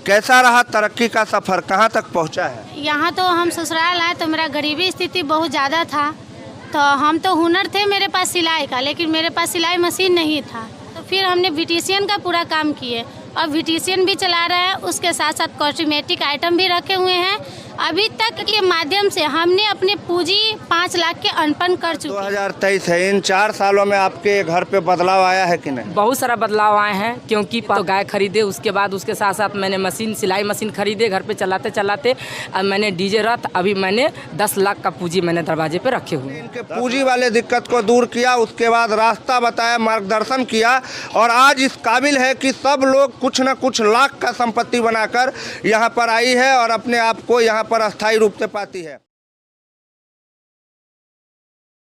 कैसा रहा तरक्की का सफ़र, कहाँ तक पहुँचा है? यहाँ तो हम ससुराल आए तो मेरा गरीबी स्थिति बहुत ज़्यादा था। तो हम तो हुनर थे मेरे पास सिलाई का, लेकिन मेरे पास सिलाई मशीन नहीं था। तो फिर हमने ब्यूटिशियन का पूरा काम किए और ब्यूटिशियन भी चला रहे हैं, उसके साथ साथ कॉस्मेटिक आइटम भी रखे हुए हैं। अभी तक के माध्यम से हमने अपनी पूंजी 5 लाख के अर्पण कर चुके हैं। 2023 है, इन 4 सालों में आपके घर पे बदलाव आया है कि नहीं? बहुत सारा बदलाव आए हैं, क्योंकि तो गाय खरीदे, उसके बाद उसके साथ साथ मैंने मशीन, सिलाई मशीन खरीदे। घर पे चलाते चलाते अब मैंने डीजे रथ, अभी मैंने 10 लाख का पूंजी मैंने दरवाजे पे रखे हुए। इनके पूंजी वाले दिक्कत को दूर किया, उसके बाद रास्ता बताया, मार्गदर्शन किया और आज इस काबिल है कि सब लोग कुछ न कुछ लाख का संपत्ति बनाकर यहाँ पर आई है और अपने आप को यहाँ पर अस्थायी रूप से पाती है।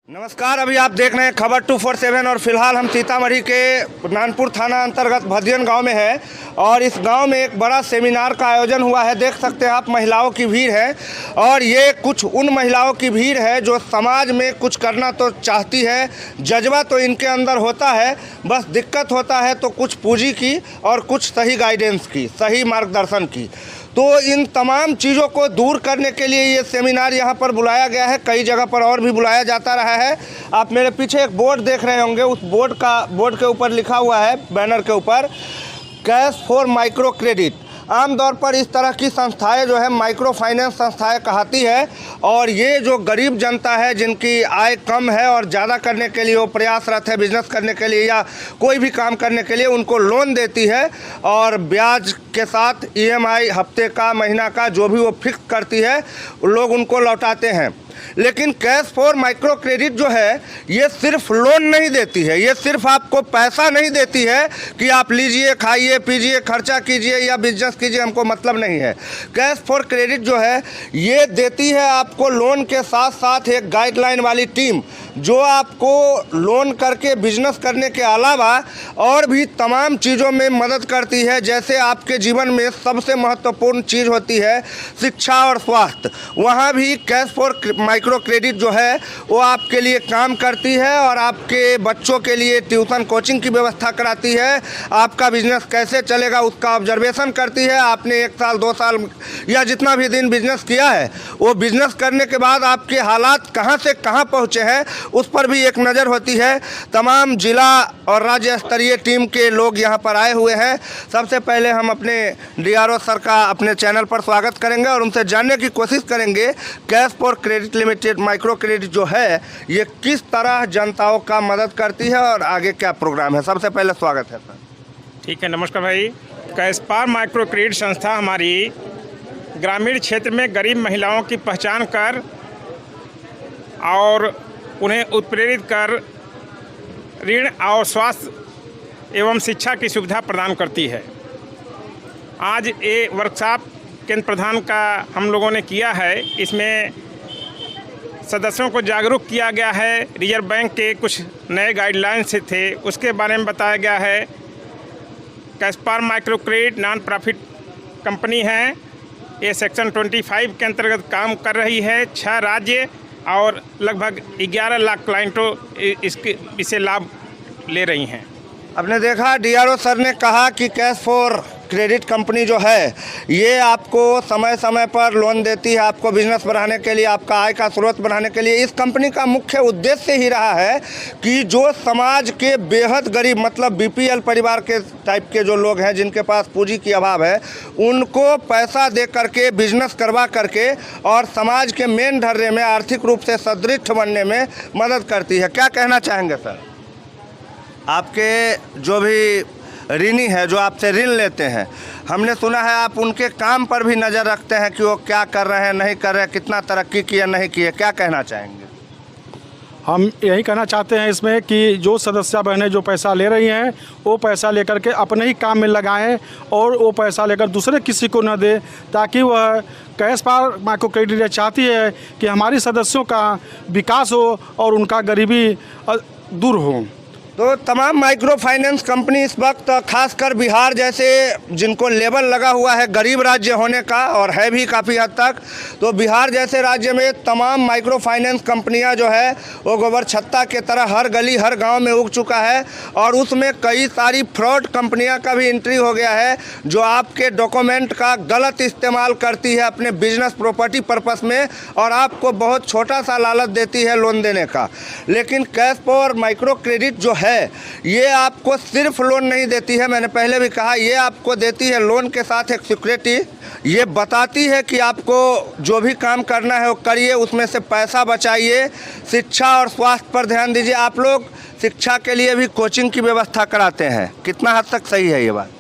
नमस्कार, अभी आप देख रहे हैं खबर 247 और फिलहाल हम सीतामढ़ी के नानपुर थाना अंतर्गत भदियन गांव में है और इस गांव में एक बड़ा सेमिनार का आयोजन हुआ है। देख सकते हैं आप, महिलाओं की भीड़ है और ये कुछ उन महिलाओं की भीड़ है जो समाज में कुछ करना तो चाहती है, जज्बा तो इनके अंदर होता है, बस दिक्कत होता है तो कुछ पूंजी की और कुछ सही गाइडेंस की, सही मार्गदर्शन की। तो इन तमाम चीज़ों को दूर करने के लिए ये सेमिनार यहाँ पर बुलाया गया है। कई जगह पर और भी बुलाया जाता रहा है। आप मेरे पीछे एक बोर्ड देख रहे होंगे, उस बोर्ड के ऊपर लिखा हुआ है, बैनर के ऊपर, कैश फॉर माइक्रो क्रेडिट। आमतौर पर इस तरह की संस्थाएं जो है माइक्रो फाइनेंस संस्थाएं कहती है और ये जो गरीब जनता है जिनकी आय कम है और ज़्यादा करने के लिए वो प्रयासरत है, बिजनेस करने के लिए या कोई भी काम करने के लिए, उनको लोन देती है और ब्याज के साथ EMI हफ्ते का, महीना का जो भी वो फिक्स करती है, लोग उनको लौटाते हैं। लेकिन कैश फॉर माइक्रो क्रेडिट जो है ये सिर्फ लोन नहीं देती है, ये सिर्फ आपको पैसा नहीं देती है कि आप लीजिए, खाइए, पीजिए, खर्चा कीजिए या बिजनेस कीजिए, हमको मतलब नहीं है। कैश फॉर क्रेडिट जो है ये देती है आपको लोन के साथ साथ एक गाइडलाइन वाली टीम जो आपको लोन करके बिजनेस करने के अलावा और भी तमाम चीज़ों में मदद करती है। जैसे आपके जीवन में सबसे महत्वपूर्ण चीज़ होती है शिक्षा और स्वास्थ्य, वहाँ भी कैश फॉर माइक्रो क्रेडिट जो है वो आपके लिए काम करती है और आपके बच्चों के लिए ट्यूशन कोचिंग की व्यवस्था कराती है। आपका बिजनेस कैसे चलेगा उसका ऑब्जर्वेशन करती है। आपने 1 साल 2 साल या जितना भी दिन बिजनेस किया है, वो बिजनेस करने के बाद आपके हालात कहाँ से कहाँ पहुँचे हैं उस पर भी एक नज़र होती है। तमाम जिला और राज्य स्तरीय टीम के लोग यहाँ पर आए हुए हैं। सबसे पहले हम अपने DRO सर का अपने चैनल पर स्वागत करेंगे और उनसे जानने की कोशिश करेंगे cash for credit limited micro credit जो है ये किस तरह जनताओं का मदद करती है और आगे क्या प्रोग्राम है। सबसे पहले स्वागत है सर। ठीक है, नमस्कार भाई। कैश फॉर माइक्रो क्रेडिट संस्था हमारी ग्रामीण क्षेत्र में गरीब महिलाओं की पहचान कर और उन्हें उत्प्रेरित कर ऋण और स्वास्थ्य एवं शिक्षा की सुविधा प्रदान करती है। आज ये वर्कशॉप केंद्र प्रधान का हम लोगों ने किया है। इसमें सदस्यों को जागरूक किया गया है। रिजर्व बैंक के कुछ नए गाइडलाइंस थे, उसके बारे में बताया गया है। Cash for micro credit non profit company है। ये सेक्शन 25 के अंतर्गत काम कर रही है। 6 राज्य और लगभग 11 लाख क्लाइंटों इसे लाभ ले रही हैं। आपने देखा DRO सर ने कहा कि कैश फॉर क्रेडिट कंपनी जो है ये आपको समय समय पर लोन देती है, आपको बिजनेस बढ़ाने के लिए, आपका आय का स्रोत बढ़ाने के लिए। इस कंपनी का मुख्य उद्देश्य ही रहा है कि जो समाज के बेहद गरीब, मतलब BPL परिवार के टाइप के जो लोग हैं जिनके पास पूंजी की अभाव है, उनको पैसा दे करके, बिजनेस करवा करके और समाज के मेन ढर्रे में आर्थिक रूप से सुदृढ़ बनने में मदद करती है। क्या कहना चाहेंगे सर? आपके जो भी ऋणी है, जो आपसे ऋण लेते हैं, हमने सुना है आप उनके काम पर भी नज़र रखते हैं कि वो क्या कर रहे हैं, नहीं कर रहे हैं, कितना तरक्की किया, नहीं किए। क्या कहना चाहेंगे? हम यही कहना चाहते हैं इसमें कि जो सदस्य बहनें जो पैसा ले रही हैं वो पैसा लेकर के अपने ही काम में लगाएं और वो पैसा लेकर दूसरे किसी को न दे, ताकि वह कैश फॉर माइक्रो क्रेडिट चाहती है कि हमारी सदस्यों का विकास हो और उनका गरीबी दूर हो। तो तमाम माइक्रो फाइनेंस कंपनी इस वक्त खासकर बिहार जैसे जिनको लेबल लगा हुआ है गरीब राज्य होने का, और है भी काफ़ी हद तक, तो बिहार जैसे राज्य में तमाम माइक्रो फाइनेंस कंपनियां जो है वो गोबर छत्ता के तरह हर गली हर गांव में उग चुका है। और उसमें कई सारी फ्रॉड कंपनियां का भी एंट्री हो गया है जो आपके डॉक्यूमेंट का गलत इस्तेमाल करती है अपने बिजनेस प्रॉपर्टी पर्पस में, और आपको बहुत छोटा सा लालच देती है लोन देने का। लेकिन कैश पावर माइक्रो क्रेडिट जो है ये आपको सिर्फ लोन नहीं देती है, मैंने पहले भी कहा, ये आपको देती है लोन के साथ एक सिक्योरिटी। ये बताती है कि आपको जो भी काम करना है वो करिए, उसमें से पैसा बचाइए, शिक्षा और स्वास्थ्य पर ध्यान दीजिए। आप लोग शिक्षा के लिए भी कोचिंग की व्यवस्था कराते हैं, कितना हद तक सही है ये बात?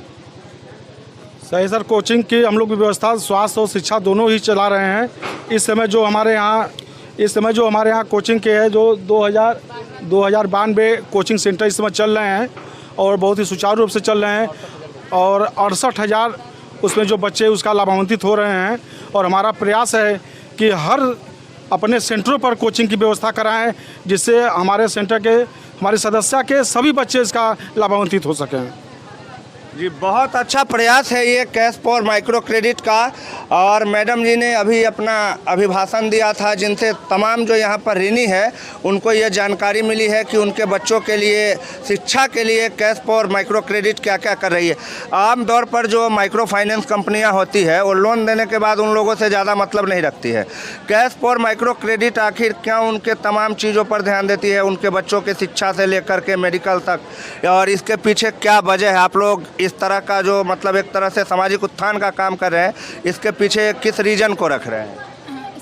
सही सर, कोचिंग की हम लोग की व्यवस्था स्वास्थ्य और शिक्षा दोनों ही चला रहे हैं। इस समय जो हमारे यहाँ कोचिंग के है जो 2092 कोचिंग सेंटर इस समय चल रहे हैं और बहुत ही सुचारू रूप से चल रहे हैं, और 68,000 उसमें जो बच्चे उसका लाभान्वित हो रहे हैं। और हमारा प्रयास है कि हर अपने सेंटरों पर कोचिंग की व्यवस्था कराएं, जिससे हमारे सदस्य के सभी बच्चे इसका लाभान्वित हो सकें। जी, बहुत अच्छा प्रयास है ये कैश पावर माइक्रो क्रेडिट का। और मैडम जी ने अभी अपना अभिभाषण दिया था, जिनसे तमाम जो यहाँ पर ऋणी है उनको ये जानकारी मिली है कि उनके बच्चों के लिए शिक्षा के लिए कैश पावर माइक्रो क्रेडिट क्या क्या कर रही है। आम तौर पर जो माइक्रो फाइनेंस कंपनियाँ होती है वो लोन देने के बाद उन लोगों से ज़्यादा मतलब नहीं रखती है। कैश पावर माइक्रो क्रेडिट आखिर क्या उनके तमाम चीज़ों पर ध्यान देती है, उनके बच्चों के शिक्षा से लेकर के मेडिकल तक, और इसके पीछे क्या वजह है? आप लोग इस तरह का जो मतलब एक तरह से सामाजिक उत्थान का काम कर रहे हैं, इसके पीछे किस रीजन को रख रहे हैं?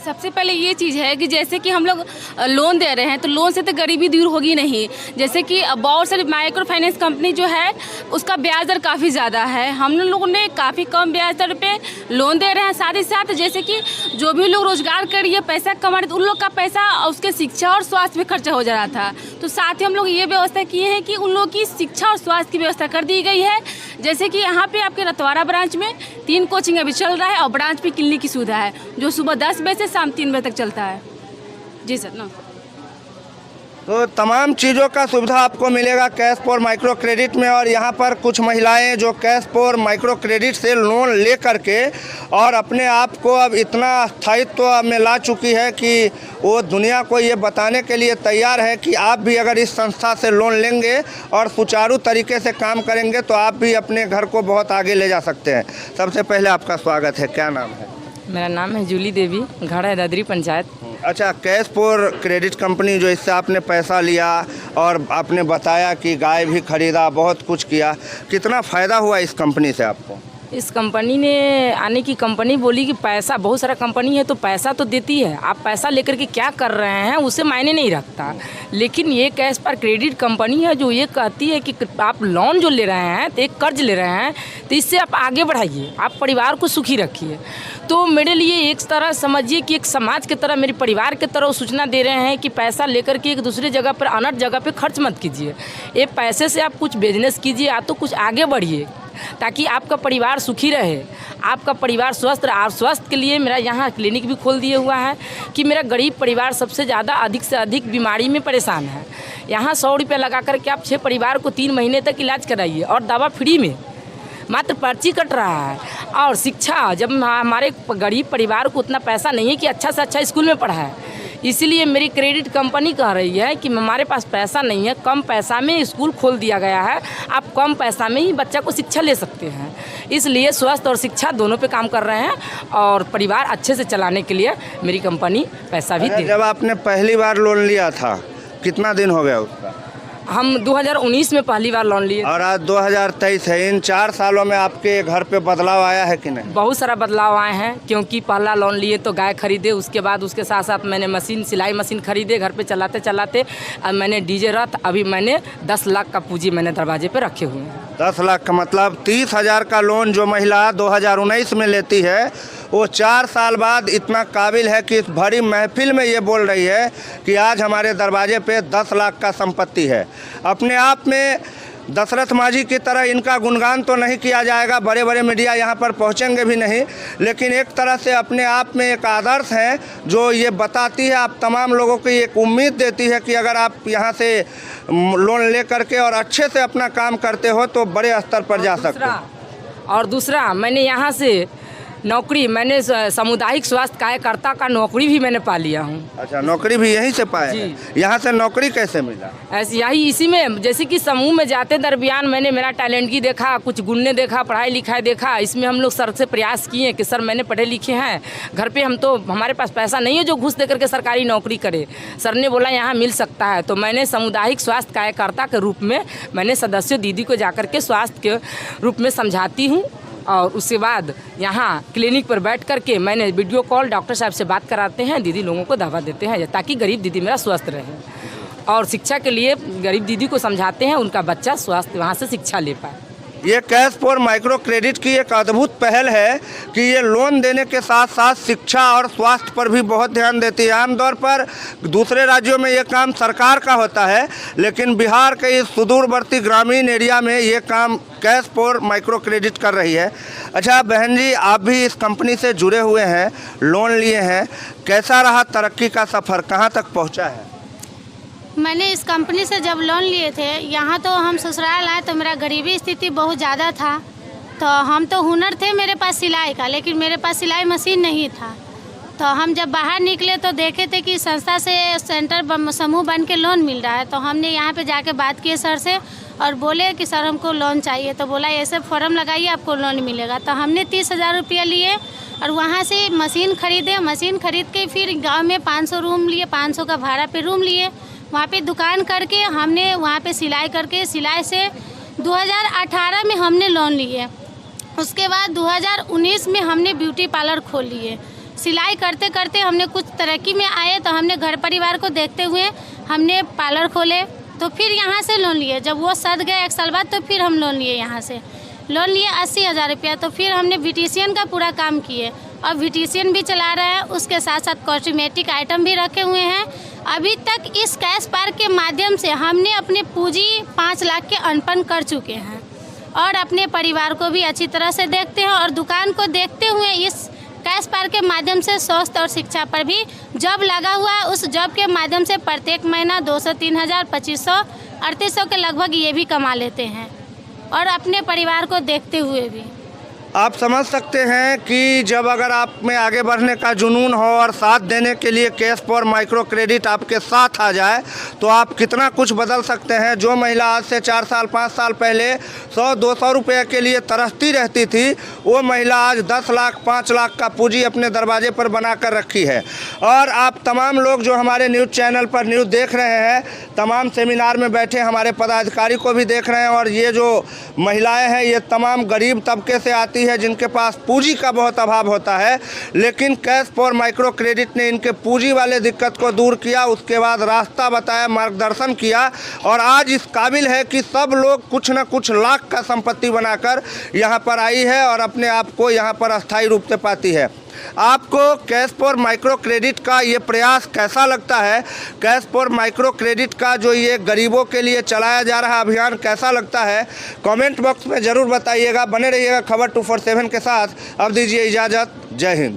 सबसे पहले ये चीज़ है कि जैसे कि हम लोग लोन दे रहे हैं तो लोन से तो गरीबी दूर होगी नहीं। जैसे कि बहुत सारी माइक्रो फाइनेंस कंपनी जो है उसका ब्याज दर काफ़ी ज़्यादा है, हम लोगों ने काफ़ी कम ब्याज दर पे लोन दे रहे हैं। साथ ही साथ जैसे कि जो भी लोग रोज़गार करिए पैसा कमा रहे, उन लोग का पैसा उसके शिक्षा और स्वास्थ्य में खर्चा हो जा रहा था। तो साथ ही हम लोग ये व्यवस्था किए हैं कि उन लोगों की शिक्षा और स्वास्थ्य की व्यवस्था कर दी गई है। जैसे कि यहाँ पे आपके रतवाड़ा ब्रांच में 3 कोचिंग अभी चल रहा है और ब्रांच पे क्लिनिक की सुविधा है जो सुबह 10 बजे से शाम 3 बजे तक चलता है। जी सर ना, तो तमाम चीज़ों का सुविधा आपको मिलेगा कैश पावर माइक्रो क्रेडिट में। और यहाँ पर कुछ महिलाएं जो कैश पावर माइक्रो क्रेडिट से लोन ले करके और अपने आप को अब इतना स्थायित्व में ला चुकी है कि वो दुनिया को ये बताने के लिए तैयार है कि आप भी अगर इस संस्था से लोन लेंगे और सुचारू तरीके से काम करेंगे तो आप भी अपने घर को बहुत आगे ले जा सकते हैं। सबसे पहले आपका स्वागत है, क्या नाम है? मेरा नाम है जूली देवी, घर है दादरी पंचायत। अच्छा, कैश पावर क्रेडिट कंपनी जो इससे आपने पैसा लिया और आपने बताया कि गाय भी खरीदा, बहुत कुछ किया, कितना फ़ायदा हुआ इस कंपनी से आपको? इस कंपनी ने आने की कंपनी बोली कि पैसा, बहुत सारा कंपनी है तो पैसा तो देती है, आप पैसा लेकर के क्या कर रहे हैं उसे मायने नहीं रखता। लेकिन ये कैश पावर क्रेडिट कंपनी है जो ये कहती है कि आप लोन जो ले रहे हैं तो एक कर्ज ले रहे हैं तो इससे आप आगे बढ़ाइए, आप परिवार को सुखी रखिए। तो मेरे लिए एक तरह समझिए कि एक समाज की तरह, मेरे परिवार की तरह सूचना दे रहे हैं कि पैसा लेकर के एक दूसरे जगह पर अनर्थ जगह पर खर्च मत कीजिए। ये पैसे से आप कुछ बिजनेस कीजिए या तो कुछ आगे बढ़िए ताकि आपका परिवार सुखी रहे, आपका परिवार स्वस्थ रहे। और स्वास्थ्य के लिए मेरा यहाँ क्लिनिक भी खोल दिया हुआ है कि मेरा गरीब परिवार सबसे ज़्यादा अधिक से अधिक बीमारी में परेशान है। यहाँ 100 रुपये लगा करके आप 6 परिवार को 3 महीने तक इलाज कराइए और दवा फ्री में, मात्र पर्ची कट रहा है। और शिक्षा, जब हमारे गरीब परिवार को उतना पैसा नहीं है कि अच्छा से अच्छा स्कूल में पढ़ाए, इसीलिए मेरी क्रेडिट कंपनी कह रही है कि हमारे पास पैसा नहीं है, कम पैसा में स्कूल खोल दिया गया है, आप कम पैसा में ही बच्चा को शिक्षा ले सकते हैं। इसलिए स्वास्थ्य और शिक्षा दोनों पे काम कर रहे हैं और परिवार अच्छे से चलाने के लिए मेरी कंपनी पैसा भी दे। जब आपने पहली बार लोन लिया था कितना दिन हो गया उसका? हम 2019 में पहली बार लोन लिए और आज 2023 है। इन 4 सालों में आपके घर पे बदलाव आया है कि नहीं? बहुत सारा बदलाव आए हैं, क्योंकि पहला लोन लिए तो गाय खरीदे, उसके बाद उसके साथ साथ मैंने मशीन, सिलाई मशीन खरीदे, घर पे चलाते चलाते अब मैंने डीजे रथ, अभी मैंने 10 लाख का पूंजी मैंने दरवाजे पे रखे हुए हैं। 10 लाख का मतलब 30,000 का लोन जो महिला 2019 में लेती है वो 4 साल बाद इतना काबिल है कि इस भरी महफिल में ये बोल रही है कि आज हमारे दरवाजे पे 10 लाख का संपत्ति है। अपने आप में दशरथ माझी की तरह इनका गुणगान तो नहीं किया जाएगा, बड़े बड़े मीडिया यहाँ पर पहुँचेंगे भी नहीं, लेकिन एक तरह से अपने आप में एक आदर्श हैं जो ये बताती है, आप तमाम लोगों को एक उम्मीद देती है कि अगर आप यहाँ से लोन ले करके और अच्छे से अपना काम करते हो तो बड़े स्तर पर जा सकते हो। और दूसरा मैंने यहाँ से नौकरी, मैंने सामुदायिक स्वास्थ्य कार्यकर्ता का नौकरी भी मैंने पा लिया हूँ। अच्छा, नौकरी भी यहीं से पाए जी। हैं? यहाँ से नौकरी कैसे मिला? ऐसे यही इसी में, जैसे कि समूह में जाते दरमियान मैंने मेरा टैलेंट की देखा, कुछ गुणने देखा, पढ़ाई लिखाई देखा। इसमें हम लोग सर से प्रयास किए कि सर मैंने पढ़े लिखे हैं, घर पे हम तो हमारे पास पैसा नहीं है जो घूस दे करके सरकारी नौकरी करे। सर ने बोला यहाँ मिल सकता है, तो मैंने सामुदायिक स्वास्थ्य कार्यकर्ता के रूप में मैंने सदस्यों दीदी को जाकर के स्वास्थ्य के रूप में समझाती हूँ। और उसके बाद यहाँ क्लिनिक पर बैठ करके मैंने वीडियो कॉल डॉक्टर साहब से बात कराते हैं, दीदी लोगों को दवा देते हैं ताकि गरीब दीदी मेरा स्वस्थ रहे। और शिक्षा के लिए गरीब दीदी को समझाते हैं, उनका बच्चा स्वस्थ वहाँ से शिक्षा ले पाए। ये कैश फॉर माइक्रो क्रेडिट की एक अद्भुत पहल है कि ये लोन देने के साथ साथ शिक्षा और स्वास्थ्य पर भी बहुत ध्यान देती है। आमतौर पर दूसरे राज्यों में ये काम सरकार का होता है, लेकिन बिहार के इस सुदूरवर्ती ग्रामीण एरिया में ये काम कैश फॉर माइक्रो क्रेडिट कर रही है। अच्छा बहन जी, आप भी इस कंपनी से जुड़े हुए हैं, लोन लिए हैं, कैसा रहा तरक्की का सफ़र, कहाँ तक पहुँचा है? मैंने इस कंपनी से जब लोन लिए थे, यहाँ तो हम ससुराल आए तो मेरा गरीबी स्थिति बहुत ज़्यादा था। तो हम तो हुनर थे मेरे पास सिलाई का, लेकिन मेरे पास सिलाई मशीन नहीं था। तो हम जब बाहर निकले तो देखे थे कि संस्था से सेंटर समूह बन के लोन मिल रहा है। तो हमने यहाँ पे जाके बात की सर से और बोले कि सर हमको लोन चाहिए। तो बोला ऐसे फॉर्म लगाइए आपको लोन मिलेगा। तो हमने 30,000 रुपया लिए और वहाँ से मशीन खरीदे। मशीन खरीद के फिर गाँव में 500 रूम लिए, 500 का भाड़ा पे रूम लिए। वहाँ पे दुकान करके हमने वहाँ पे सिलाई करके, सिलाई से 2018 में हमने लोन लिए। उसके बाद 2019 में हमने ब्यूटी पार्लर खोल लिए। सिलाई करते करते हमने कुछ तरक्की में आए तो हमने घर परिवार को देखते हुए हमने पार्लर खोले। तो फिर यहाँ से लोन लिए। जब वो सद गए 1 साल बाद तो फिर हम लोन लिए, यहाँ से लोन लिए 80,000 रुपया। तो फिर हमने ब्यूटिशियन का पूरा काम किए और ब्यूटिशियन भी चला रहे हैं, उसके साथ साथ कॉस्मेटिक आइटम भी रखे हुए हैं। अभी तक इस कैश पार्क के माध्यम से हमने अपने पूंजी 5 लाख के अर्पण कर चुके हैं और अपने परिवार को भी अच्छी तरह से देखते हैं। और दुकान को देखते हुए इस कैश पार्क के माध्यम से स्वास्थ्य और शिक्षा पर भी जॉब लगा हुआ है। उस जॉब के माध्यम से प्रत्येक महीना 200, 3,000, 2,500, 3,800 के लगभग ये भी कमा लेते हैं और अपने परिवार को देखते हुए भी। आप समझ सकते हैं कि जब अगर आप में आगे बढ़ने का जुनून हो और साथ देने के लिए कैश फॉर माइक्रो क्रेडिट आपके साथ आ जाए तो आप कितना कुछ बदल सकते हैं। जो महिला आज से 4 साल 5 साल पहले 100-200 रुपये के लिए तरसती रहती थी, वो महिला आज 10 लाख 5 लाख का पूंजी अपने दरवाजे पर बना कर रखी है। और आप तमाम लोग जो हमारे न्यूज़ चैनल पर न्यूज़ देख रहे हैं, तमाम सेमिनार में बैठे हमारे पदाधिकारी को भी देख रहे हैं। और ये जो महिलाएँ हैं ये तमाम गरीब तबके से आती है, जिनके पास पूंजी का बहुत अभाव होता है। लेकिन कैश फॉर माइक्रो क्रेडिट ने इनके पूंजी वाले दिक्कत को दूर किया, उसके बाद रास्ता बताया, मार्गदर्शन किया और आज इस काबिल है कि सब लोग कुछ न कुछ लाख का संपत्ति बनाकर यहाँ पर आई है और अपने आप को यहाँ पर अस्थायी रूप से पाती है। आपको कैश फॉर माइक्रो क्रेडिट का ये प्रयास कैसा लगता है? कैश फॉर माइक्रो क्रेडिट का जो ये गरीबों के लिए चलाया जा रहा अभियान कैसा लगता है? कमेंट बॉक्स में ज़रूर बताइएगा। बने रहिएगा खबर 247 के साथ। अब दीजिए इजाज़त। जय हिंद।